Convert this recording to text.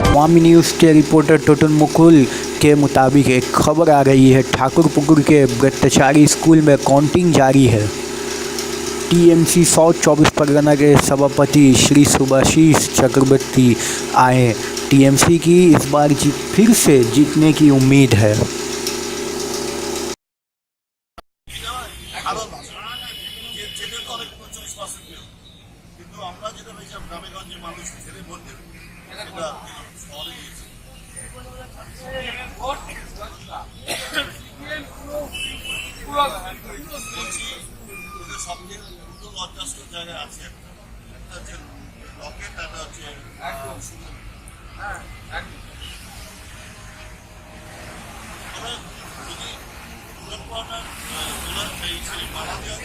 स्वामी news के reporter Totan Mukul के मुताबिक एक खबर आ रही है, ठाकुरपुकुर के बratachari स्कूल में काउंटिंग जारी है। टीएमसी साउथ 24 परगना के सभापति श्री सुभाषीष चक्रवर्ती आए। टीएमसी की इस बार फिर से जीतने की उम्मीद है। সবচেয়ে দুটো লজ্জাস্কর জায়গায় আছে, একটা হচ্ছে লকেট, একটা হচ্ছে মারা দেওয়া